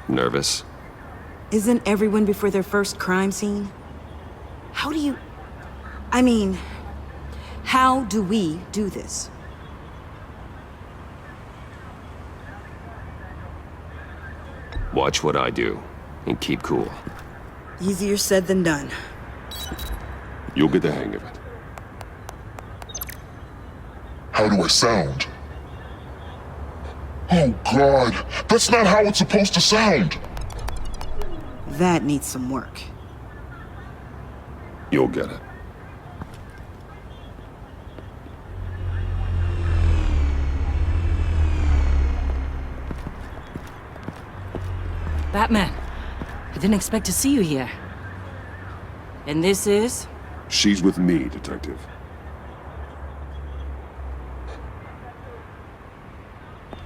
Nervous? Isn't everyone before their first crime scene? How do you... I mean, how do we do this? Watch what I do, and keep cool. Easier said than done. You'll get the hang of it. How do I sound? Oh God, that's not how it's supposed to sound! That needs some work. You'll get it. Batman, I didn't expect to see you here. And this is? She's with me, Detective.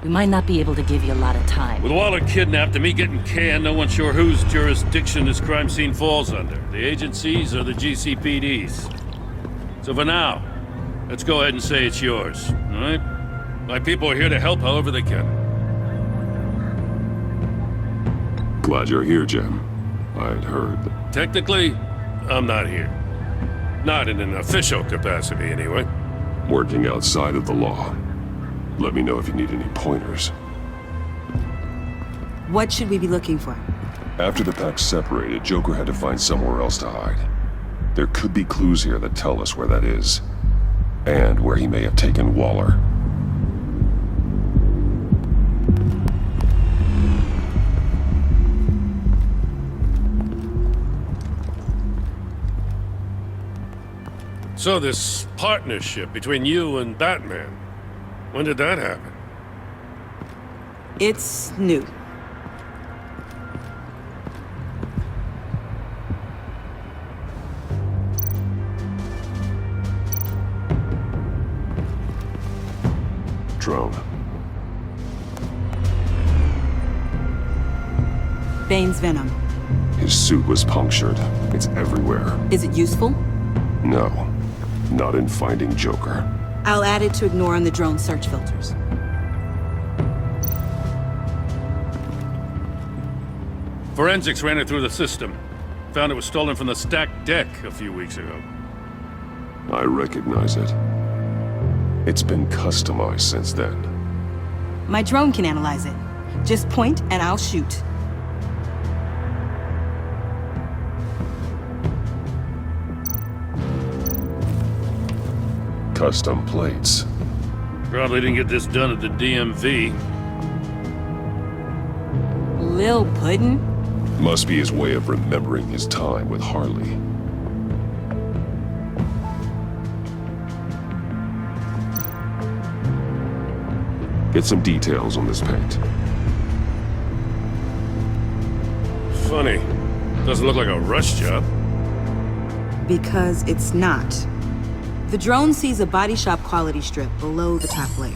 We might not be able to give you a lot of time. With Waller kidnapped and me getting canned, no one's sure whose jurisdiction this crime scene falls under. The agencies or the GCPD's. So for now, let's go ahead and say it's yours, all right? My people are here to help however they can. Glad you're here, Jim. I'd heard that... Technically, I'm not here. Not in an official capacity, anyway. Working outside of the law. Let me know if you need any pointers. What should we be looking for? After the pack separated, Joker had to find somewhere else to hide. There could be clues here that tell us where that is. And where he may have taken Waller. So this partnership between you and Batman, when did that happen? It's new. Drone. Bane's venom. His suit was punctured. It's everywhere. Is it useful? No. Not in finding Joker. I'll add it to ignore on the drone search filters. Forensics ran it through the system. Found it was stolen from the stacked deck a few weeks ago. I recognize it. It's been customized since then. My drone can analyze it. Just point and I'll shoot. Custom plates. Probably didn't get this done at the DMV. Lil Puddin'? Must be his way of remembering his time with Harley. Get some details on this paint. Funny. Doesn't look like a rush job. Because it's not. The drone sees a body shop quality strip below the top layer.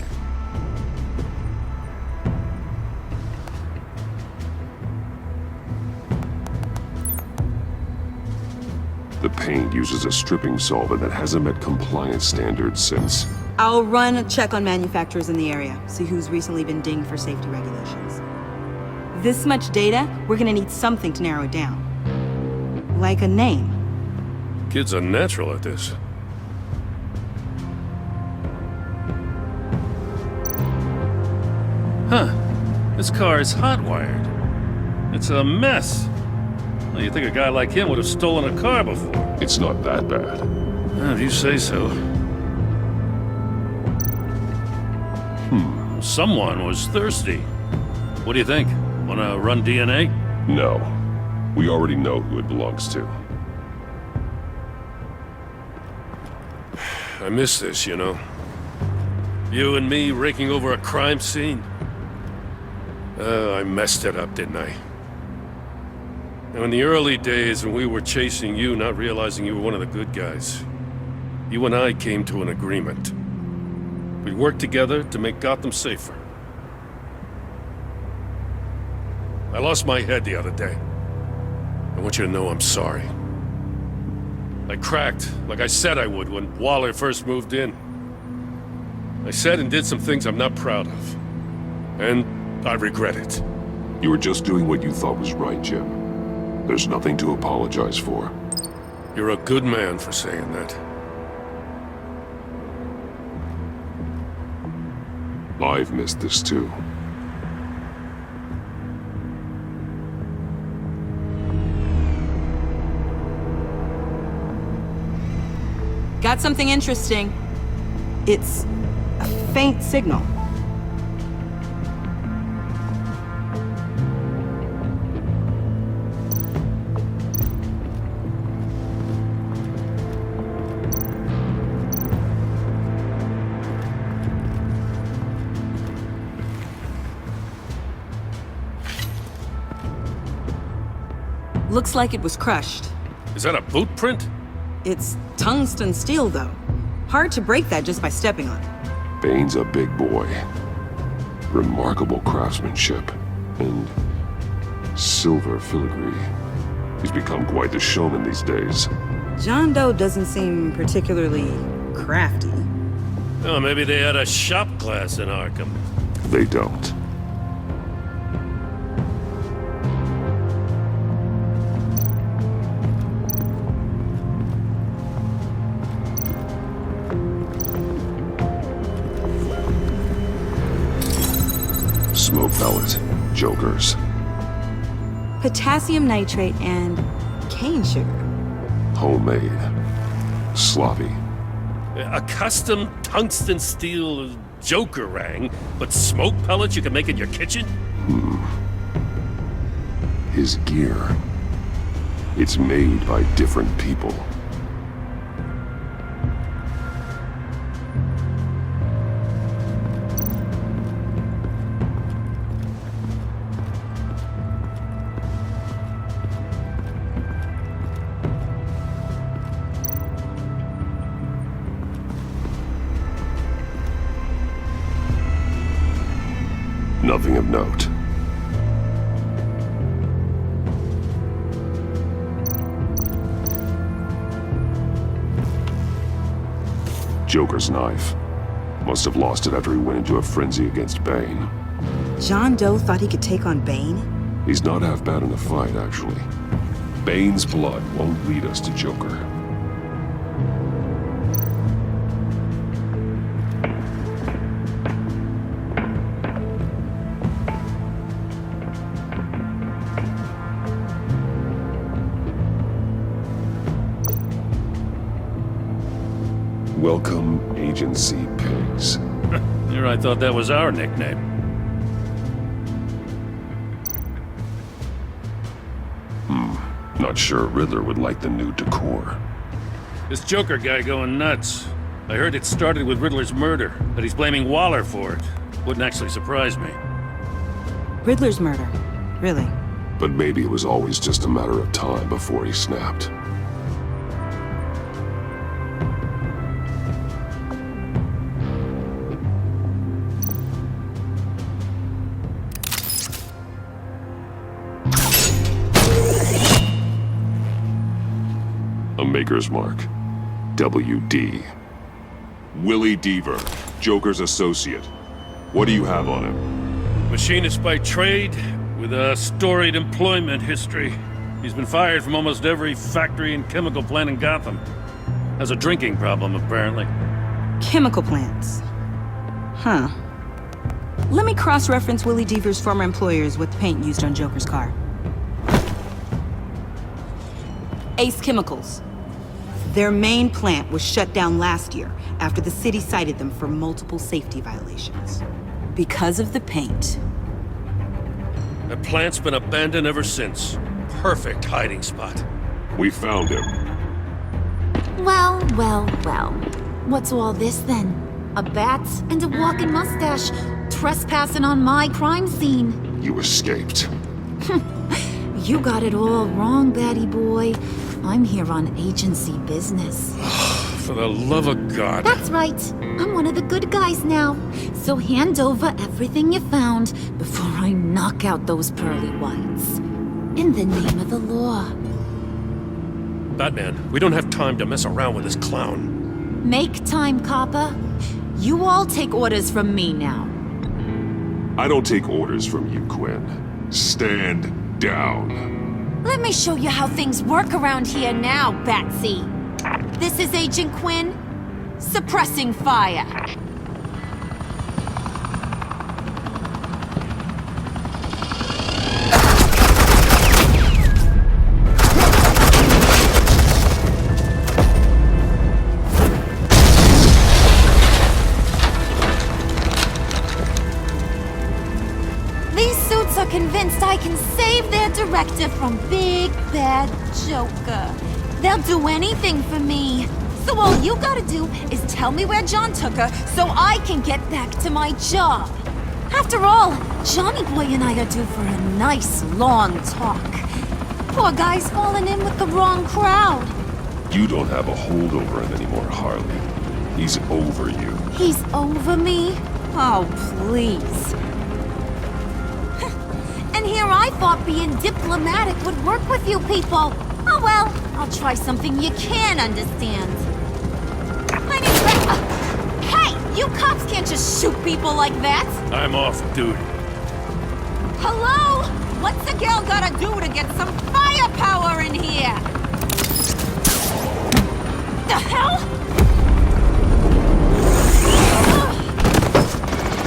The paint uses a stripping solvent that hasn't met compliance standards since... I'll run a check on manufacturers in the area, see who's recently been dinged for safety regulations. This much data, we're gonna need something to narrow it down. Like a name. Kid's a natural at this. Huh. This car is hot-wired. It's a mess. Well, you'd think a guy like him would have stolen a car before. It's not that bad. If you say so. Someone was thirsty. What do you think? Wanna run DNA? No. We already know who it belongs to. I miss this, you know. You and me raking over a crime scene. I messed it up, didn't I? Now, in the early days when we were chasing you, not realizing you were one of the good guys, you and I came to an agreement. We'd work together to make Gotham safer. I lost my head the other day. I want you to know I'm sorry. I cracked, like I said I would when Waller first moved in. I said and did some things I'm not proud of. And I regret it. You were just doing what you thought was right, Jim. There's nothing to apologize for. You're a good man for saying that. I've missed this too. Got something interesting. It's a faint signal. Looks like it was crushed. Is that a boot print? It's tungsten steel, though. Hard to break that just by stepping on it. Bane's a big boy. Remarkable craftsmanship. And silver filigree. He's become quite the showman these days. John Doe doesn't seem particularly crafty. Oh, maybe they had a shop class in Arkham. They don't. Smoke pellet. Jokers. Potassium nitrate and cane sugar. Homemade. Sloppy. A custom tungsten steel Joker rang, but smoke pellets you can make in your kitchen? His gear. It's made by different people. Nothing of note. Joker's knife. Must have lost it after he went into a frenzy against Bane. John Doe thought he could take on Bane? He's not half bad in a fight, actually. Bane's blood won't lead us to Joker. Welcome, Agency Pigs. Here I thought that was our nickname. Not sure Riddler would like the new decor. This Joker guy going nuts. I heard it started with Riddler's murder, but he's blaming Waller for it. Wouldn't actually surprise me. Riddler's murder. Really? But maybe it was always just a matter of time before he snapped. A Maker's Mark. WD. Willie Deaver, Joker's associate. What do you have on him? Machinist by trade, with a storied employment history. He's been fired from almost every factory and chemical plant in Gotham. Has a drinking problem, apparently. Chemical plants. Huh. Let me cross-reference Willie Deaver's former employers with the paint used on Joker's car. Ace Chemicals. Their main plant was shut down last year after the city cited them for multiple safety violations. Because of the paint. The plant's been abandoned ever since. Perfect hiding spot. We found him. Well, well, well. What's all this then? A bat and a walking mustache trespassing on my crime scene. You escaped. You got it all wrong, Batty boy. I'm here on agency business. For the love of God. That's right. I'm one of the good guys now. So hand over everything you found before I knock out those pearly whites. In the name of the law. Batman, we don't have time to mess around with this clown. Make time, copper. You all take orders from me now. I don't take orders from you, Quinn. Stand down. Let me show you how things work around here now, Batsy. This is Agent Quinn, suppressing fire. Convinced I can save their director from Big Bad Joker. They'll do anything for me. So all you gotta do is tell me where John took her so I can get back to my job. After all, Johnny Boy and I are due for a nice long talk. Poor guy's fallen in with the wrong crowd. You don't have a hold over him anymore, Harley. He's over you. He's over me? Oh, please. And here I thought being diplomatic would work with you people. Oh well, I'll try something you can understand. Hey, you cops can't just shoot people like that. I'm off duty. Hello? What's a girl gotta do to get some firepower in here? The hell?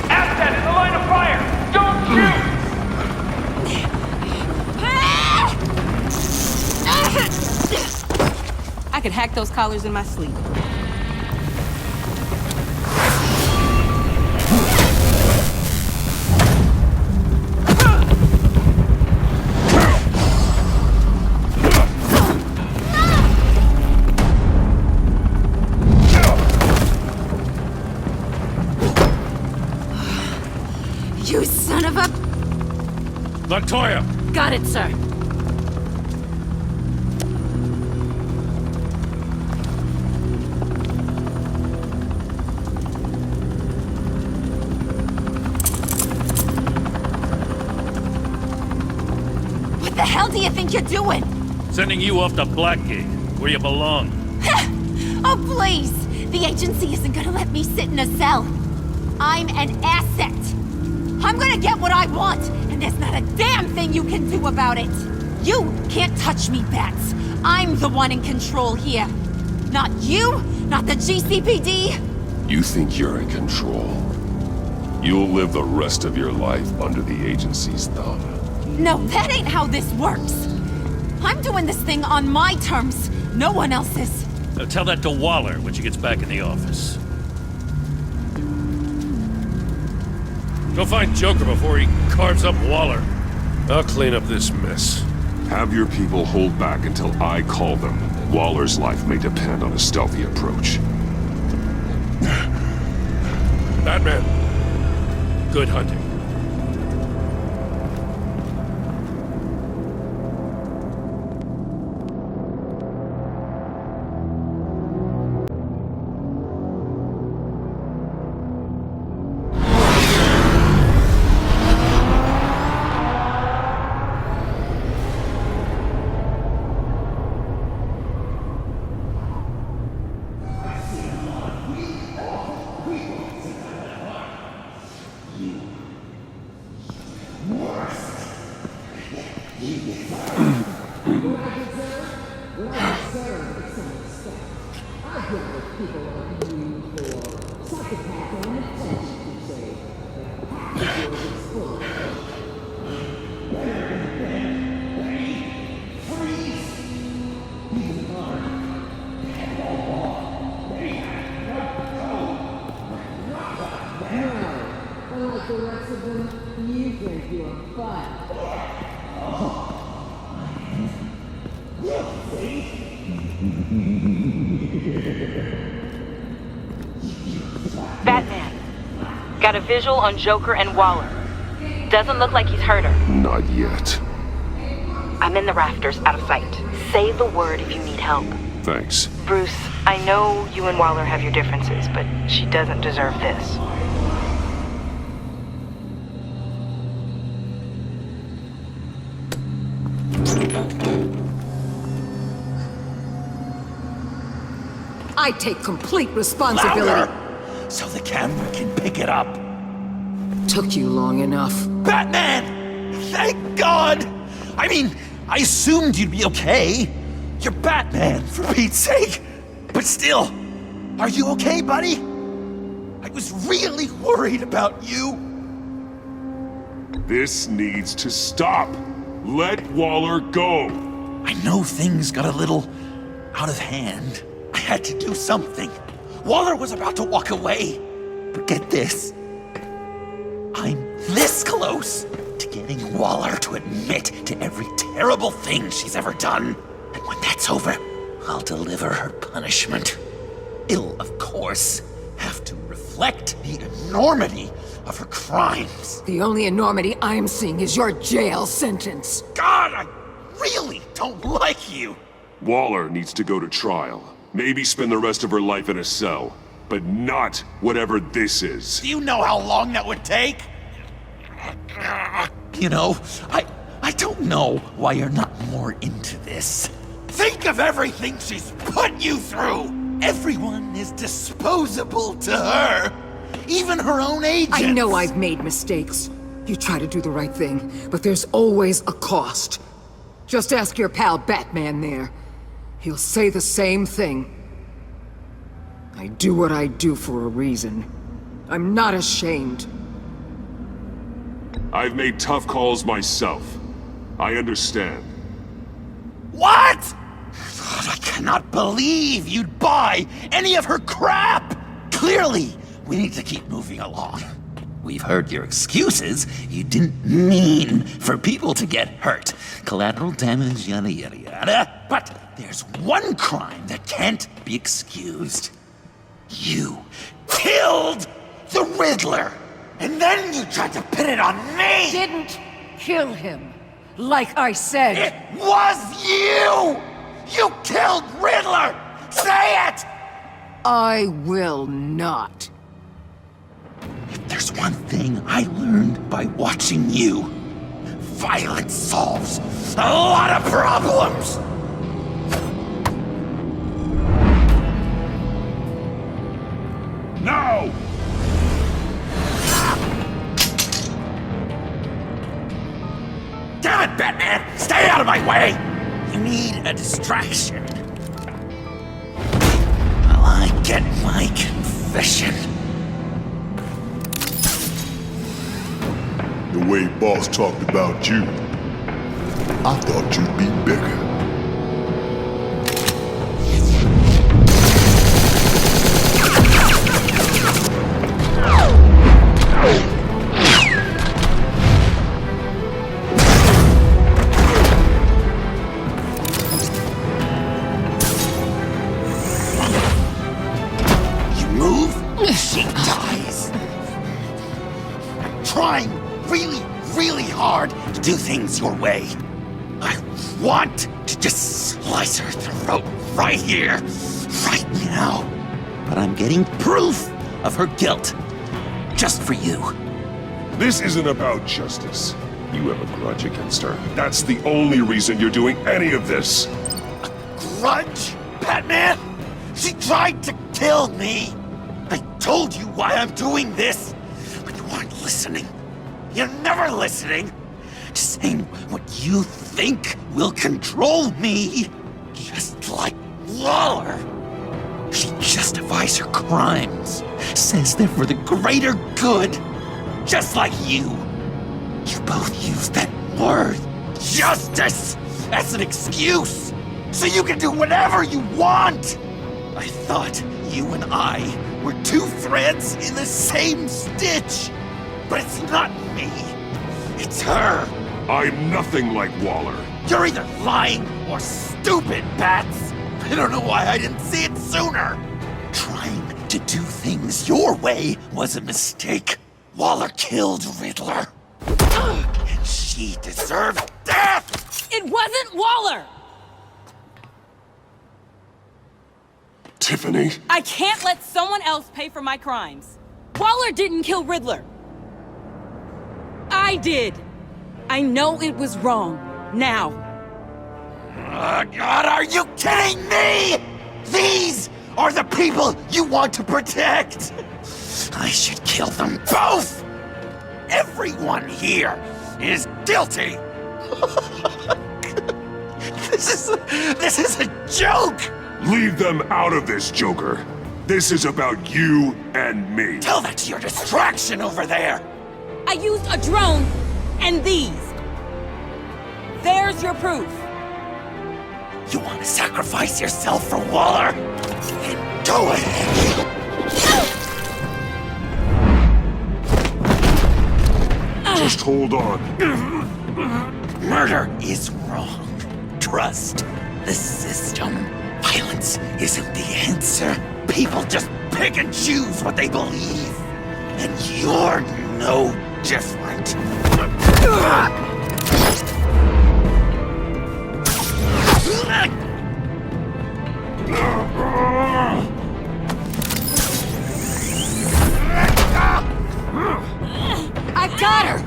Asset in the line of fire! Don't shoot! I could hack those collars in my sleep. You son of a... Latoya! Got it, sir. What the hell do you think you're doing? Sending you off to Blackgate, where you belong. Oh, please! The agency isn't gonna let me sit in a cell. I'm an asset. I'm gonna get what I want, and there's not a damn thing you can do about it. You can't touch me, Bats. I'm the one in control here. Not you, not the GCPD. You think you're in control? You'll live the rest of your life under the agency's thumb. No, that ain't how this works. I'm doing this thing on my terms, no one else's. Now tell that to Waller when she gets back in the office. Go find Joker before he carves up Waller. I'll clean up this mess. Have your people hold back until I call them. Waller's life may depend on a stealthy approach. Batman, good hunting. Batman. Got a visual on Joker and Waller. Doesn't look like he's hurt her. Not yet. I'm in the rafters, out of sight. Say the word if you need help. Thanks. Bruce, I know you and Waller have your differences, but she doesn't deserve this. I take complete responsibility. Louder! So the camera can pick it up. Took you long enough. Batman! Thank God! I mean, I assumed you'd be okay. You're Batman, for Pete's sake. But still, are you okay, buddy? I was really worried about you. This needs to stop. Let Waller go. I know things got a little out of hand. I had to do something. Waller was about to walk away. But get this. I'm this close to getting Waller to admit to every terrible thing she's ever done. And when that's over, I'll deliver her punishment. It'll, of course, have to reflect the enormity of her crimes. The only enormity I'm seeing is your jail sentence. God, I really don't like you. Waller needs to go to trial. Maybe spend the rest of her life in a cell. But not whatever this is. Do you know how long that would take? You know, I don't know why you're not more into this. Think of everything she's put you through! Everyone is disposable to her. Even her own agents. I know I've made mistakes. You try to do the right thing, but there's always a cost. Just ask your pal Batman there. He'll say the same thing. I do what I do for a reason. I'm not ashamed. I've made tough calls myself. I understand. What? God, I cannot believe you'd buy any of her crap! Clearly, we need to keep moving along. We've heard your excuses. You didn't mean for people to get hurt. Collateral damage, yada yada yada. But there's one crime that can't be excused. You killed the Riddler! And then you tried to pin it on me! Didn't kill him. Like I said. It was you! You killed Riddler! Say it! I will not. If there's one thing I learned by watching you, violence solves a lot of problems! Now! Damn it, Batman! Stay out of my way! You need a distraction. While I get my confession. The way Boss talked about you, I thought you'd be bigger. You move, she dies. I'm trying really hard to do things your way. I want to just slice her throat right here, right now. But I'm getting proof of her guilt, just for you. This isn't about justice. You have a grudge against her. That's the only reason you're doing any of this. Grudge, Batman? She tried to kill me. I told you why I'm doing this, but you aren't listening. You're never listening. Just saying what you think will control me. Just like Waller. She justifies her crimes. Says they're for the greater good. Just like you. You both use that word, justice, as an excuse. So you can do whatever you want. I thought you and I were two threads in the same stitch. But it's not me. It's her. I'm nothing like Waller. You're either lying or stupid, Bats. I don't know why I didn't see it sooner. Trying to do things your way was a mistake. Waller killed Riddler. And she deserved death! It wasn't Waller! Tiffany? I can't let someone else pay for my crimes. Waller didn't kill Riddler. I did. I know it was wrong. Now. God, are you kidding me? These are the people you want to protect. I should kill them both. Everyone here. is guilty! This is a joke! Leave them out of this, Joker. This is about you and me. Tell that to your distraction over there! I used a drone and these. There's your proof. You want to sacrifice yourself for Waller? Then go ahead! Just hold on. Murder is wrong. Trust the system. Violence isn't the answer. People just pick and choose what they believe. And you're no different. I got her!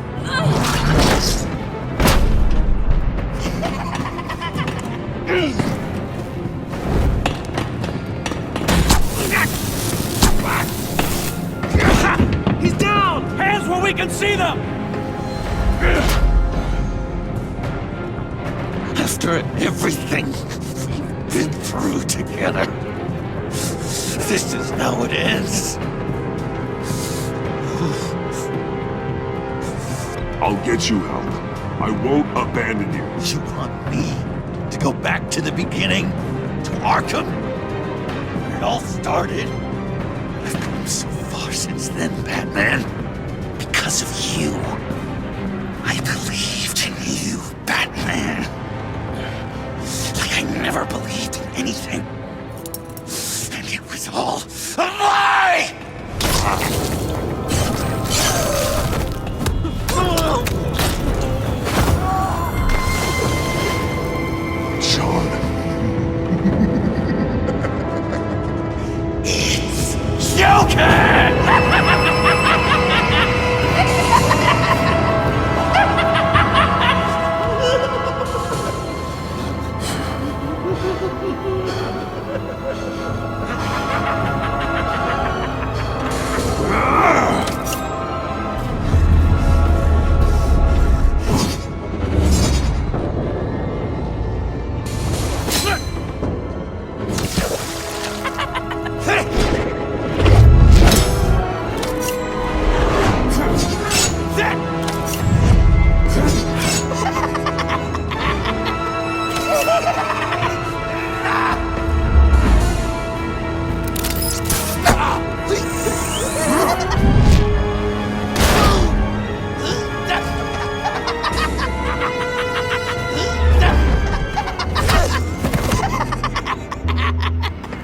He's down! Hands where we can see them! After everything we've been through together, this is how it ends. I'll get you help. I won't abandon you. You want me to go back to the beginning? To Arkham? Where it all started? I've come so far since then, Batman. Because of you. I believed in you, Batman. Like I never believed in anything. And it was all a lie! John. It's Joker!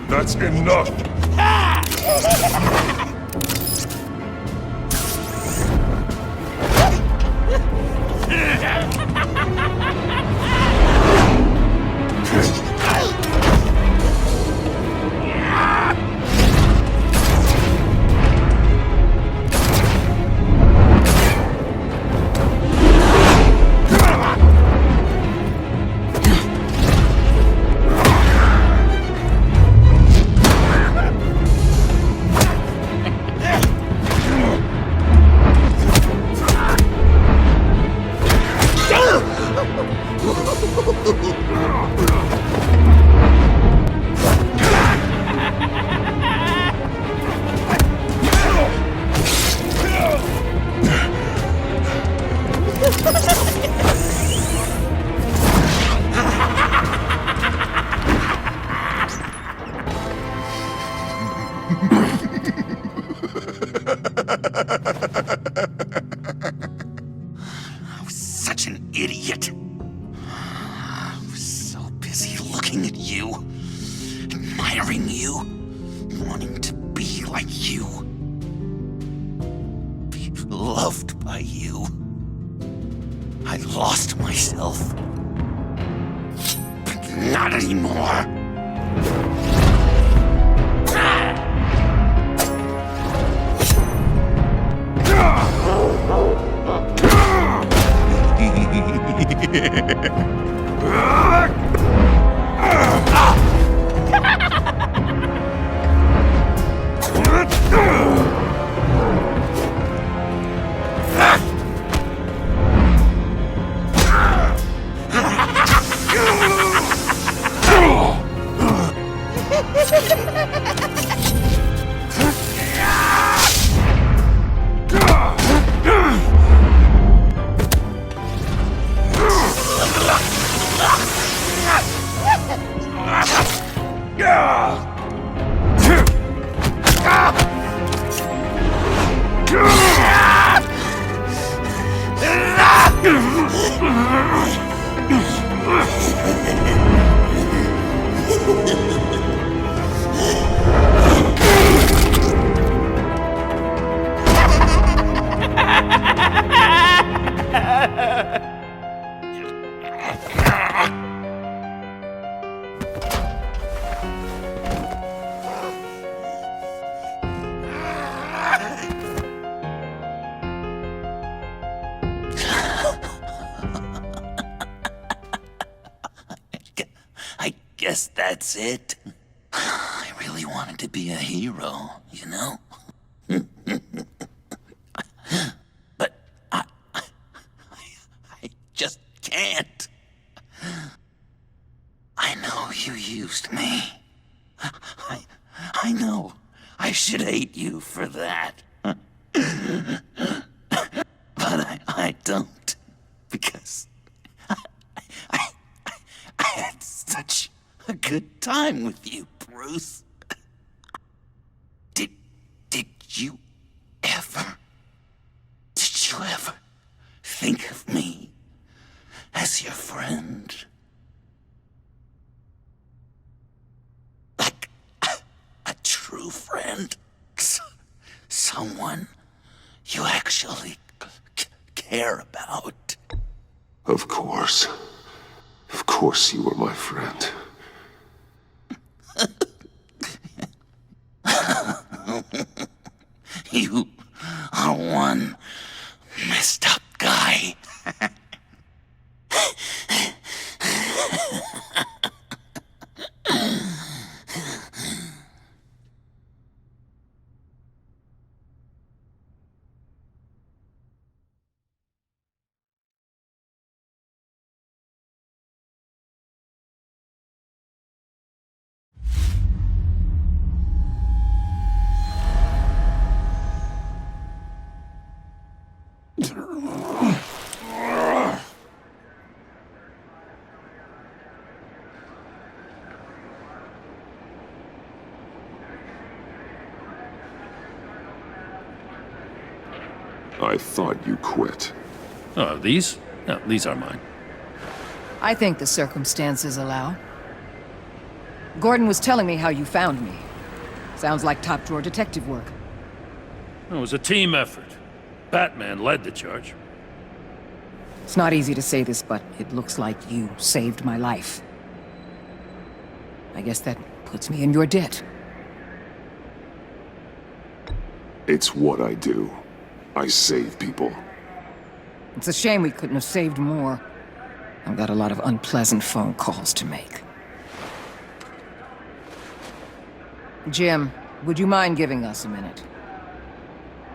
That's enough. I was such an idiot. I was so busy looking at you, admiring you, wanting to be like you, be loved by you. I lost myself. But not anymore. I guess that's it. I really wanted to be a hero, you know? But I just can't. I know you used me. I know I should hate you for that. But I don't. Because I had such a good time with you, Bruce. Did you ever think of me as your friend? Like a true friend? Someone you actually care about? Of course. Of course you were my friend. You are one messed up guy. I thought you quit. Oh, these? No, these are mine. I think the circumstances allow. Gordon was telling me how you found me. Sounds like top-drawer detective work. It was a team effort. Batman led the charge. It's not easy to say this, but it looks like you saved my life. I guess that puts me in your debt. It's what I do. I save people. It's a shame we couldn't have saved more. I've got a lot of unpleasant phone calls to make. Jim, would you mind giving us a minute?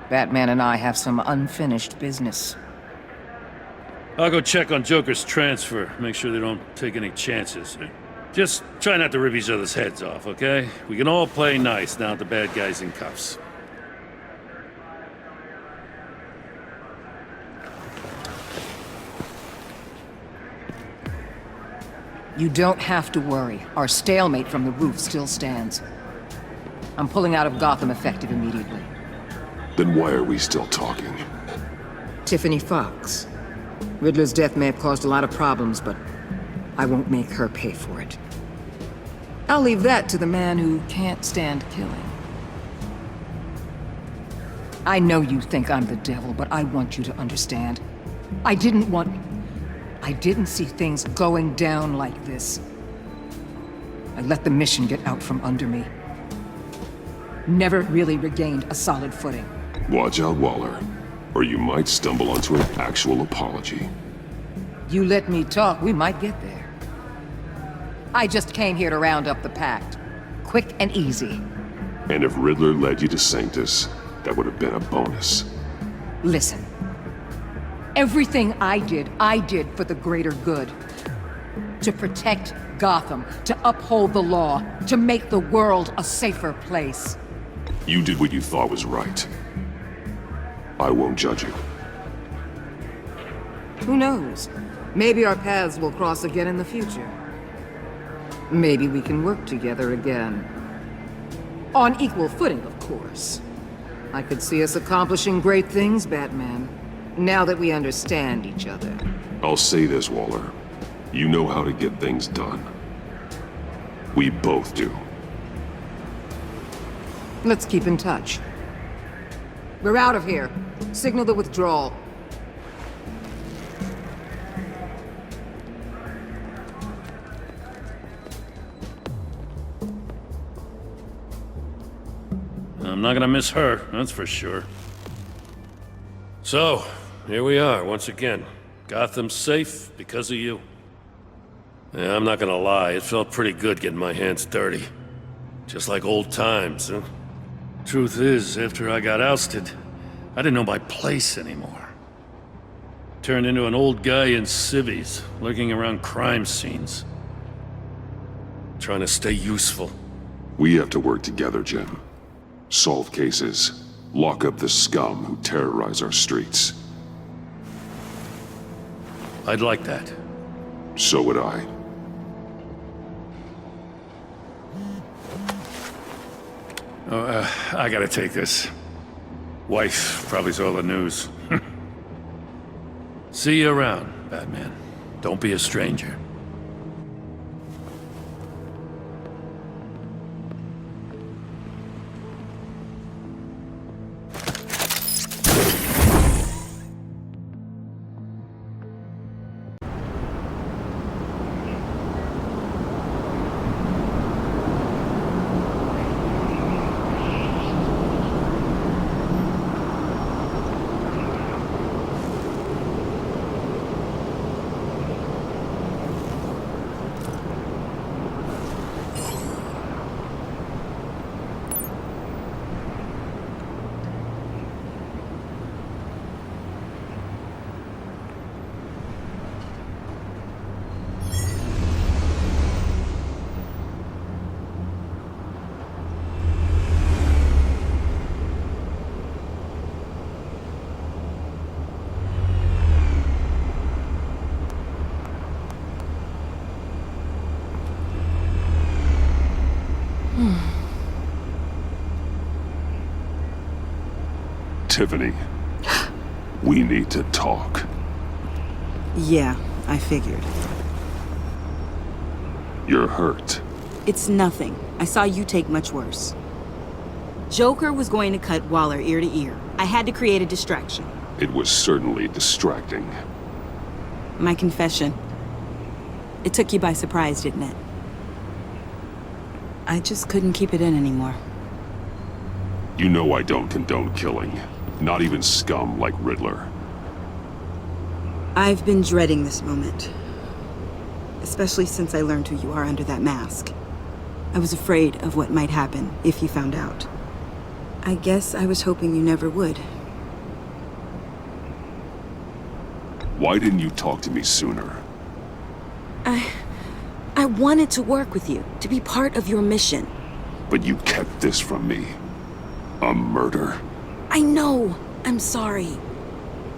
Batman and I have some unfinished business. I'll go check on Joker's transfer, make sure they don't take any chances. Just try not to rip each other's heads off, okay? We can all play nice now that the bad guy's in cuffs. You don't have to worry. Our stalemate from the roof still stands. I'm pulling out of Gotham effective immediately. Then why are we still talking? Tiffany Fox. Riddler's death may have caused a lot of problems, but I won't make her pay for it. I'll leave that to the man who can't stand killing. I know you think I'm the devil, but I want you to understand. I didn't see things going down like this. I let the mission get out from under me. Never really regained a solid footing. Watch out, Waller, or you might stumble onto an actual apology. You let me talk, we might get there. I just came here to round up the pact. Quick and easy. And if Riddler led you to Sanctus, that would have been a bonus. Listen. Everything I did for the greater good. To protect Gotham, to uphold the law, to make the world a safer place. You did what you thought was right. I won't judge you. Who knows? Maybe our paths will cross again in the future. Maybe we can work together again. On equal footing, of course. I could see us accomplishing great things, Batman. Now that we understand each other. I'll say this, Waller. You know how to get things done. We both do. Let's keep in touch. We're out of here. Signal the withdrawal. I'm not gonna miss her, that's for sure. So, here we are, once again. Gotham's safe because of you. Yeah, I'm not gonna lie, it felt pretty good getting my hands dirty. Just like old times, huh? Truth is, after I got ousted, I didn't know my place anymore. Turned into an old guy in civvies, lurking around crime scenes. Trying to stay useful. We have to work together, Jim. Solve cases. Lock up the scum who terrorize our streets. I'd like that. So would I. I gotta take this. Wife probably saw the news. See you around, Batman. Don't be a stranger. Tiffany, we need to talk. Yeah, I figured. You're hurt. It's nothing. I saw you take much worse. Joker was going to cut Waller ear to ear. I had to create a distraction. It was certainly distracting. My confession. It took you by surprise, didn't it? I just couldn't keep it in anymore. You know I don't condone killing. Not even scum like Riddler. I've been dreading this moment. Especially since I learned who you are under that mask. I was afraid of what might happen if you found out. I guess I was hoping you never would. Why didn't you talk to me sooner? I wanted to work with you, to be part of your mission. But you kept this from me. A murder? I know. I'm sorry.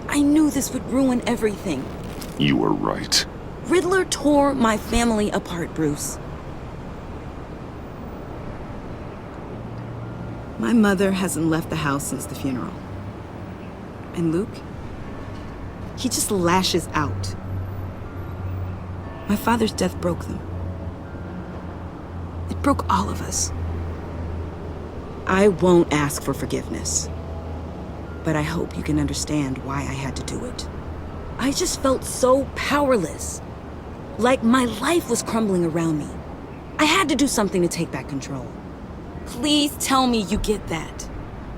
I knew this would ruin everything. You were right. Riddler tore my family apart, Bruce. My mother hasn't left the house since the funeral. And Luke? He just lashes out. My father's death broke them. It broke all of us. I won't ask for forgiveness. But I hope you can understand why I had to do it. I just felt so powerless. Like my life was crumbling around me. I had to do something to take back control. Please tell me you get that.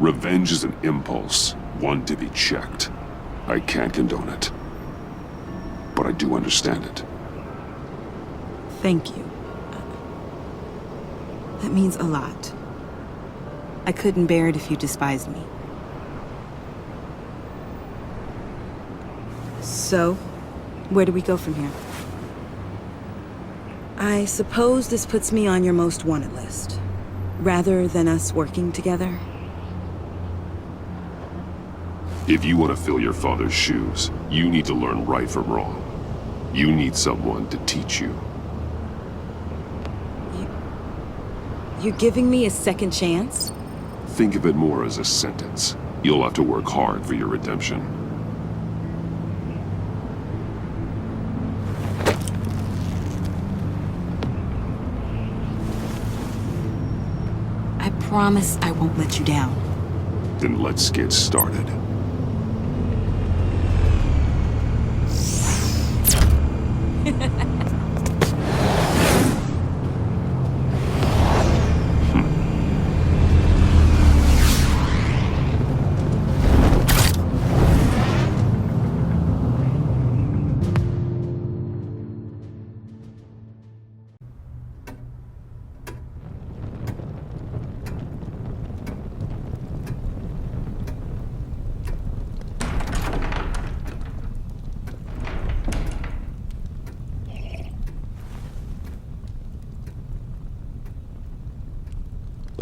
Revenge is an impulse, one to be checked. I can't condone it. But I do understand it. Thank you. That means a lot. I couldn't bear it if you despised me. So, where do we go from here? I suppose this puts me on your most wanted list, rather than us working together. If you want to fill your father's shoes, you need to learn right from wrong. You need someone to teach you. You're giving me a second chance? Think of it more as a sentence. You'll have to work hard for your redemption. I promise I won't let you down. Then let's get started.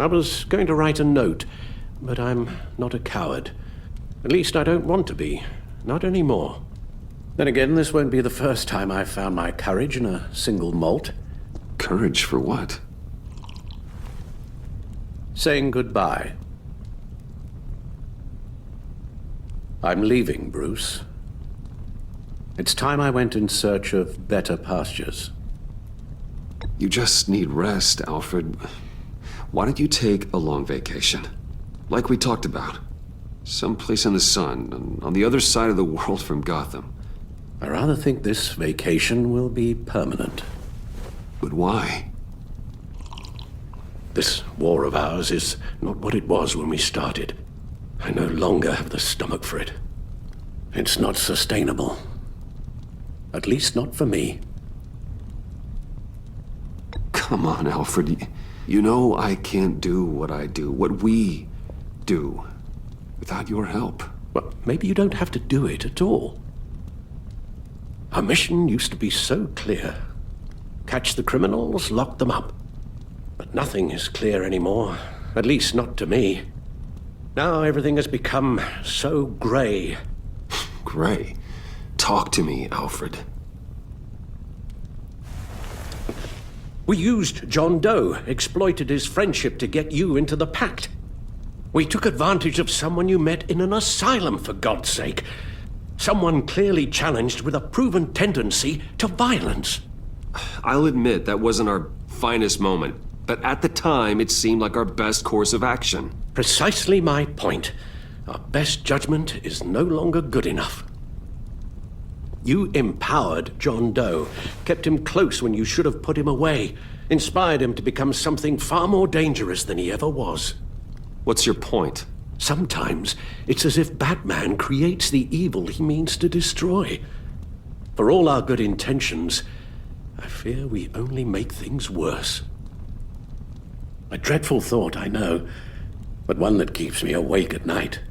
I was going to write a note, but I'm not a coward. At least I don't want to be. Not anymore. Then again, this won't be the first time I've found my courage in a single malt. Courage for what? Saying goodbye. I'm leaving, Bruce. It's time I went in search of better pastures. You just need rest, Alfred. Why don't you take a long vacation? Like we talked about. Someplace in the sun, on the other side of the world from Gotham. I rather think this vacation will be permanent. But why? This war of ours is not what it was when we started. I no longer have the stomach for it. It's not sustainable. At least not for me. Come on, Alfred. You know I can't do what I do, what we do, without your help. Well, maybe you don't have to do it at all. Our mission used to be so clear. Catch the criminals, lock them up. But nothing is clear anymore, at least not to me. Now everything has become so gray. Gray? Talk to me, Alfred. We used John Doe, exploited his friendship to get you into the pact. We took advantage of someone you met in an asylum, for God's sake. Someone clearly challenged with a proven tendency to violence. I'll admit that wasn't our finest moment, but at the time it seemed like our best course of action. Precisely my point. Our best judgment is no longer good enough. You empowered John Doe, kept him close when you should have put him away, inspired him to become something far more dangerous than he ever was. What's your point? Sometimes it's as if Batman creates the evil he means to destroy. For all our good intentions, I fear we only make things worse. A dreadful thought, I know, but one that keeps me awake at night.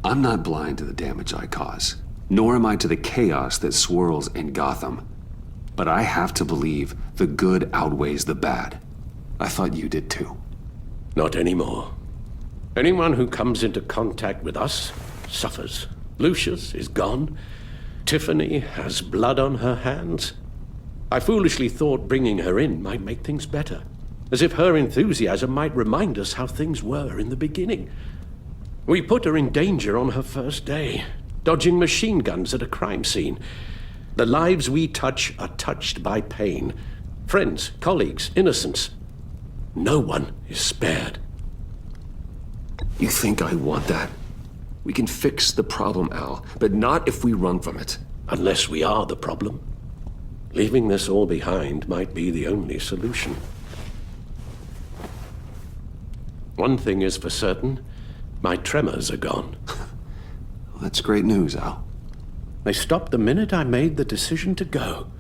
I'm not blind to the damage I cause, nor am I to the chaos that swirls in Gotham. But I have to believe the good outweighs the bad. I thought you did too. Not anymore. Anyone who comes into contact with us suffers. Lucius is gone. Tiffany has blood on her hands. I foolishly thought bringing her in might make things better, as if her enthusiasm might remind us how things were in the beginning. We put her in danger on her first day, dodging machine guns at a crime scene. The lives we touch are touched by pain. Friends, colleagues, innocents. No one is spared. You think I want that? We can fix the problem, Al, but not if we run from it. Unless we are the problem. Leaving this all behind might be the only solution. One thing is for certain, my tremors are gone. Well, that's great news, Al. They stopped the minute I made the decision to go.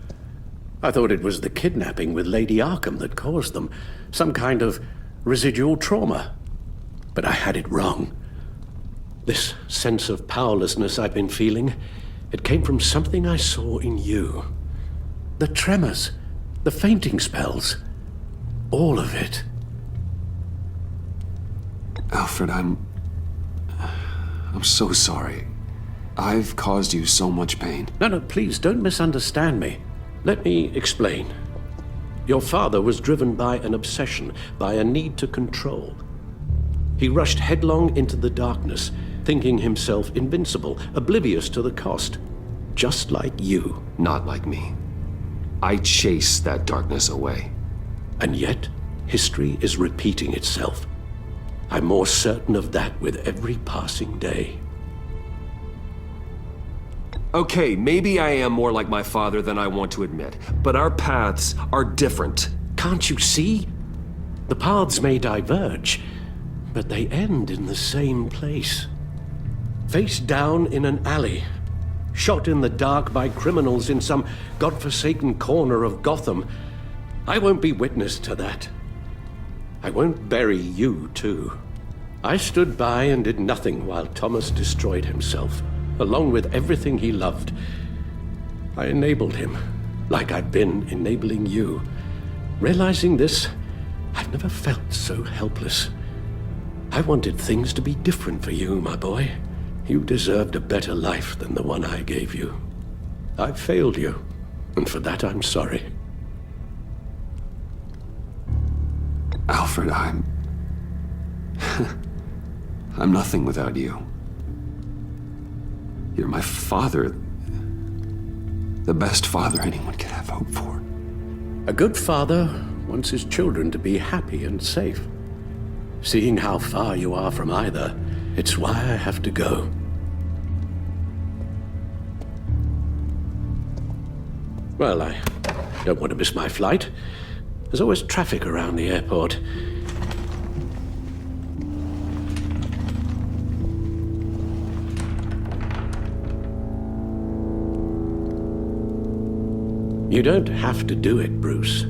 I thought it was the kidnapping with Lady Arkham that caused them, some kind of residual trauma. But I had it wrong. This sense of powerlessness I've been feeling, it came from something I saw in you. The tremors, the fainting spells, all of it. Alfred, I'm so sorry. I've caused you so much pain. No, please don't misunderstand me. Let me explain. Your father was driven by an obsession, by a need to control. He rushed headlong into the darkness, thinking himself invincible, oblivious to the cost. Just like you. Not like me. I chased that darkness away. And yet, history is repeating itself. I'm more certain of that with every passing day. Okay, maybe I am more like my father than I want to admit, but our paths are different. Can't you see? The paths may diverge, but they end in the same place. Face down in an alley, shot in the dark by criminals in some godforsaken corner of Gotham. I won't be witness to that. I won't bury you, too. I stood by and did nothing while Thomas destroyed himself, along with everything he loved. I enabled him, like I'd been enabling you. Realizing this, I've never felt so helpless. I wanted things to be different for you, my boy. You deserved a better life than the one I gave you. I failed you, and for that I'm sorry. Alfred, I'm nothing without you. You're my father. The best father anyone could have hope for. A good father wants his children to be happy and safe. Seeing how far you are from either, it's why I have to go. Well, I don't want to miss my flight. There's always traffic around the airport. You don't have to do it, Bruce.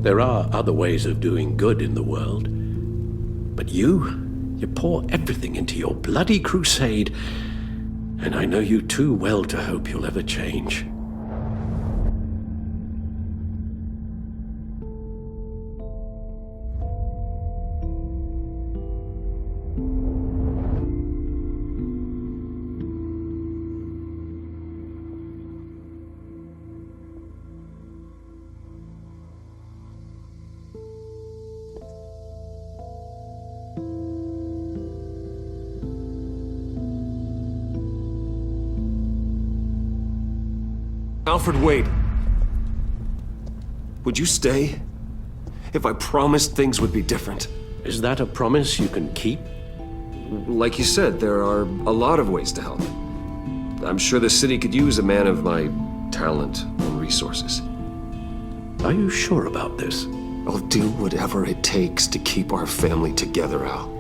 There are other ways of doing good in the world. But you pour everything into your bloody crusade, and I know you too well to hope you'll ever change. Alfred, wait. Would you stay? If I promised things would be different. Is that a promise you can keep? Like you said, there are a lot of ways to help. I'm sure the city could use a man of my talent and resources. Are you sure about this? I'll do whatever it takes to keep our family together, Al.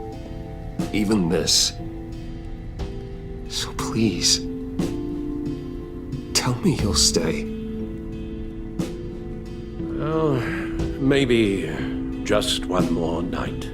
Even this. So please, tell me you'll stay. Well, maybe just one more night.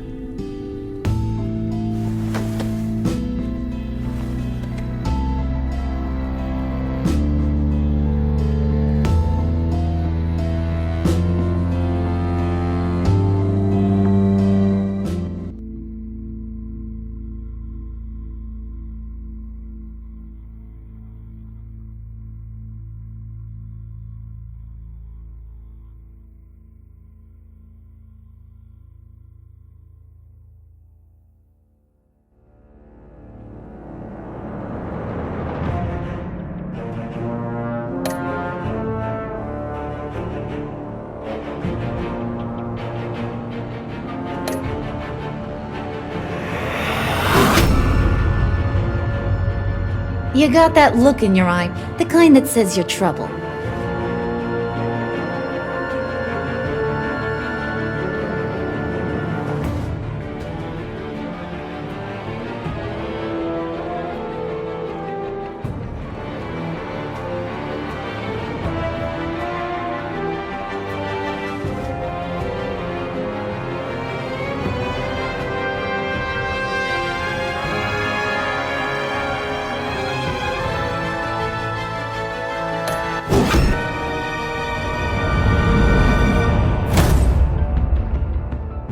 You got that look in your eye, the kind that says you're trouble.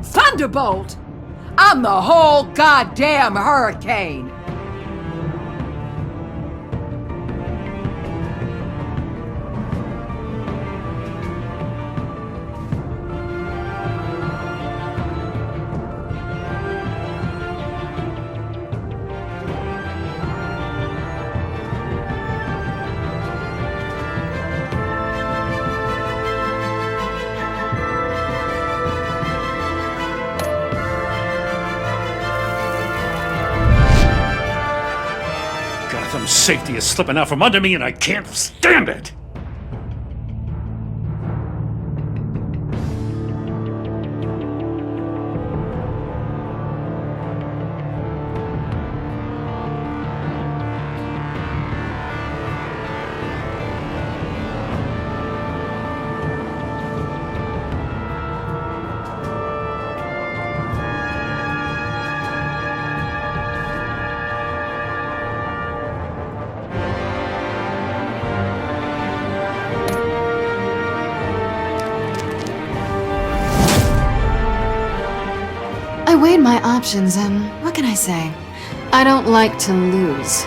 Thunderbolt! I'm the whole goddamn hurricane! Safety is slipping out from under me and I can't stand it! weighed my options, and what can I say? I don't like to lose.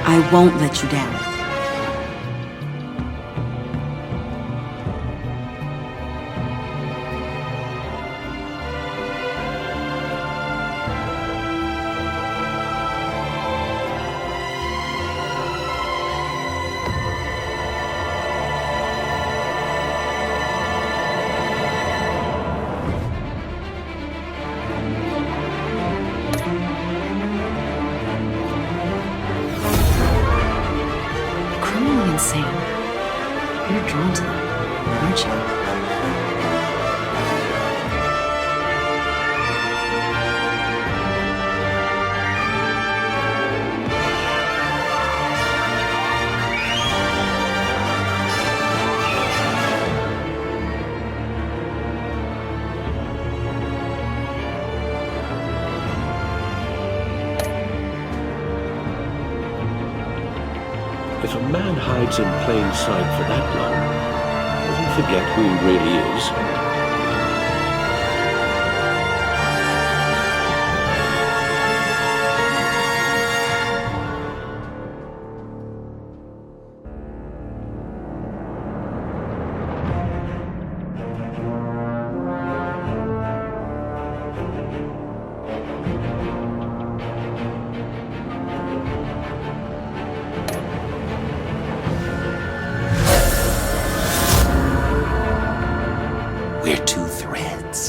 I won't let you down. Insane. You're drawn to them, aren't you? If a man hides in plain sight for that long, does he forget who he really is?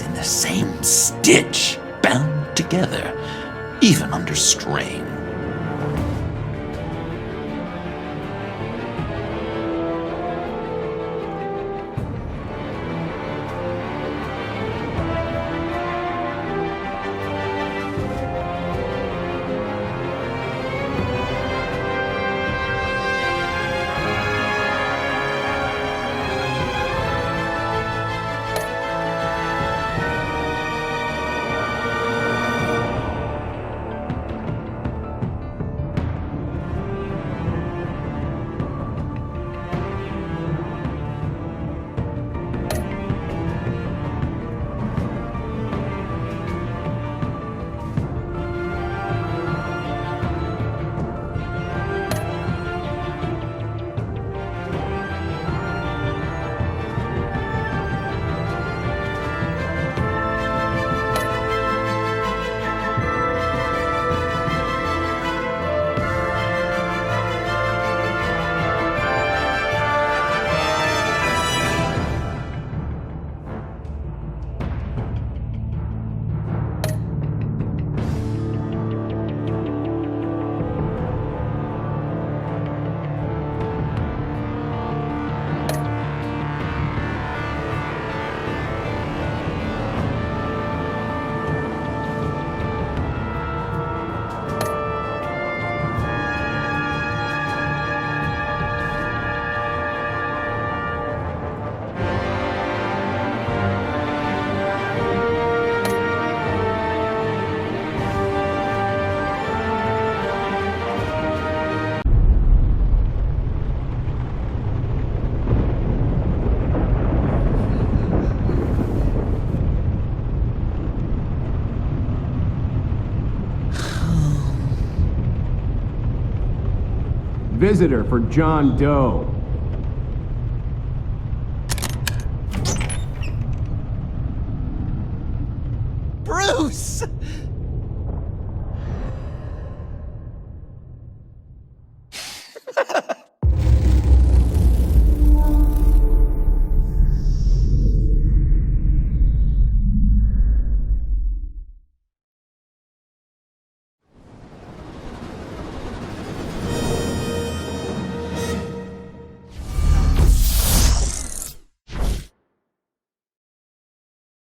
In the same stitch, bound together, even under strain. Visitor for John Doe. Bruce!